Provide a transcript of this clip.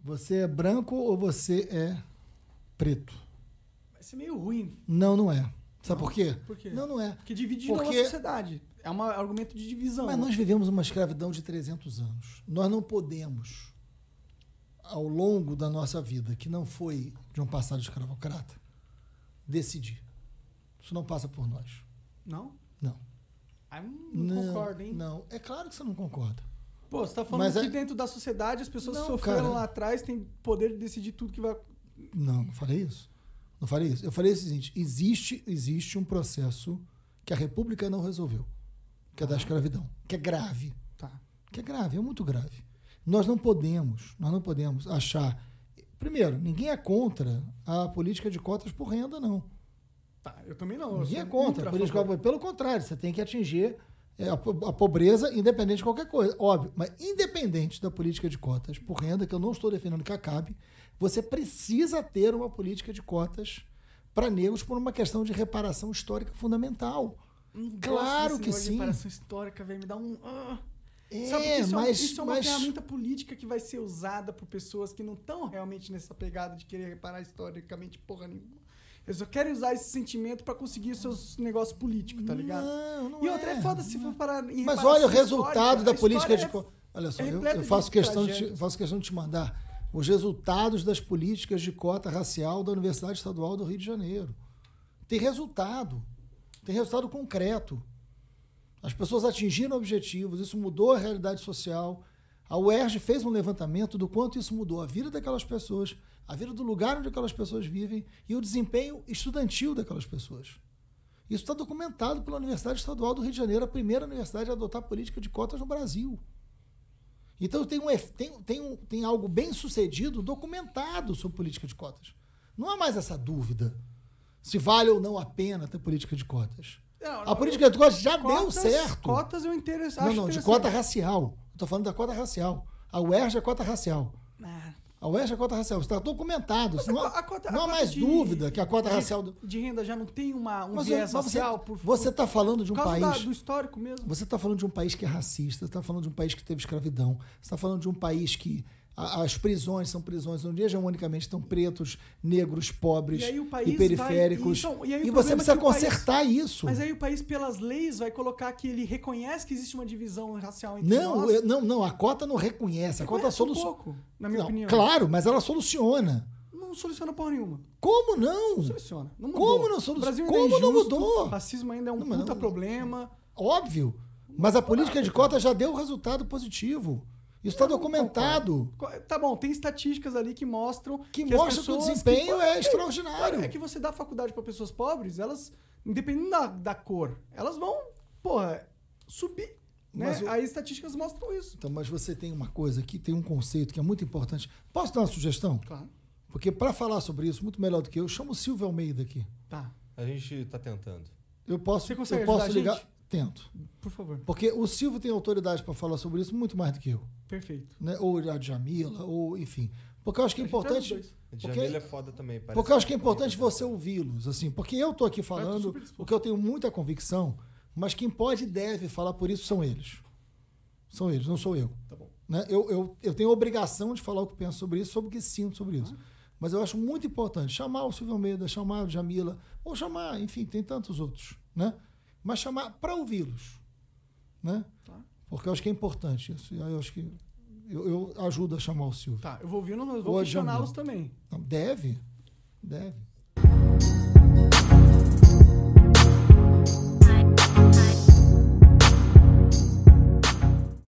Você é branco ou você é preto? Vai ser meio ruim. Não, não é. Sabe por quê? Por quê? Não, não é. Porque divide de novo a sociedade. É um argumento de divisão. Mas nós vivemos uma escravidão de 300 anos. Nós não podemos, ao longo da nossa vida, que não foi de um passado escravocrata, decidir. Isso não passa por nós. Não? Não. Ah, não concordo, hein? Não, é claro que você não concorda. Pô, você tá falando que dentro da sociedade as pessoas que sofreram lá atrás têm poder de decidir tudo que vai... Não, não falei isso. Não falei isso. Eu falei o seguinte, existe um processo que a República não resolveu, que é da escravidão, que é grave. Tá. Que é grave, é muito grave. Nós não podemos achar... Primeiro, ninguém é contra a política de cotas por renda, não. Tá, eu também não. Ninguém é contra a política de cotas. Pelo contrário, você tem que atingir a pobreza independente de qualquer coisa. Óbvio, mas independente da política de cotas por renda, que eu não estou defendendo que acabe, você precisa ter uma política de cotas para negros por uma questão de reparação histórica fundamental. Claro que sim. Reparação histórica, velho, me dá um... Sabe, isso é uma ferramenta política que vai ser usada por pessoas que não estão realmente nessa pegada de querer reparar historicamente porra nenhuma. Eu só quero usar esse sentimento pra conseguir seus negócios políticos, tá ligado? Não e outra é foda se for parar em Mas olha o resultado da política de... Olha só, eu faço questão de te mandar os resultados das políticas de cota racial da Universidade Estadual do Rio de Janeiro. Tem resultado concreto. As pessoas atingiram objetivos, isso mudou a realidade social. A UERJ fez um levantamento do quanto isso mudou a vida daquelas pessoas, a vida do lugar onde aquelas pessoas vivem e o desempenho estudantil daquelas pessoas. Isso está documentado pela Universidade Estadual do Rio de Janeiro, a primeira universidade a adotar política de cotas no Brasil. Então tem algo bem sucedido documentado sobre política de cotas. Não há mais essa dúvida se vale ou não a pena ter política de cotas. A política de cotas já deu certo. Cotas eu interesso. Não, de cota racial. Estou falando da cota racial. A UERJ é cota racial. A UERJ é cota racial. Está documentado. Não há mais dúvida que a cota racial... De renda já não tem um viés racial? Você está falando de um país... do histórico mesmo. Você está falando de um país que é racista. Você está falando de um país que teve escravidão. Você está falando de um país que... As prisões são prisões onde hegemonicamente estão pretos, negros, pobres e periféricos. E você precisa consertar isso. Mas aí o país, pelas leis, vai colocar que ele reconhece que existe uma divisão racial entre nós. Não, a cota não reconhece. A cota soluciona. Pouco, na minha opinião. Claro, mas ela soluciona. Não soluciona porra nenhuma. Como não? Não soluciona. Não mudou. Como não soluciona? O Brasil ainda Como é injusto, não mudou? O racismo ainda é um puta problema. Óbvio. Mas a política de cota já deu resultado positivo. Isso está documentado. Tá bom, tem estatísticas ali que mostram que o desempenho é extraordinário. É que você dá faculdade para pessoas pobres, elas, independente da cor, elas vão, subir. Né? Aí estatísticas mostram isso. Então, mas você tem uma coisa aqui, tem um conceito que é muito importante. Posso dar uma sugestão? Claro. Porque para falar sobre isso, muito melhor do que eu, chamo o Silvio Almeida aqui. Tá. A gente está tentando. Você consegue ajudar ligar? Gente? Tento. Por favor. Porque o Silvio tem autoridade para falar sobre isso muito mais do que eu. Perfeito. Né? Ou a Djamila, ou enfim. Porque eu acho que é importante... A Djamila é foda também. Porque eu acho que é importante você ouvi-los. Assim, porque eu estou aqui falando o que eu tenho muita convicção, mas quem pode e deve falar por isso são eles. São eles, não sou eu. Tá bom. Né? Eu tenho a obrigação de falar o que penso sobre isso, sobre o que sinto sobre isso. Mas eu acho muito importante chamar o Silvio Almeida, chamar a Djamila, ou chamar, enfim, tem tantos outros, né? Mas chamar para ouvi-los, né? Tá. Porque eu acho que é importante isso. Eu acho que eu ajudo a chamar o Silvio. Tá, eu vou ouvindo, mas vou questioná-los também. Não, deve.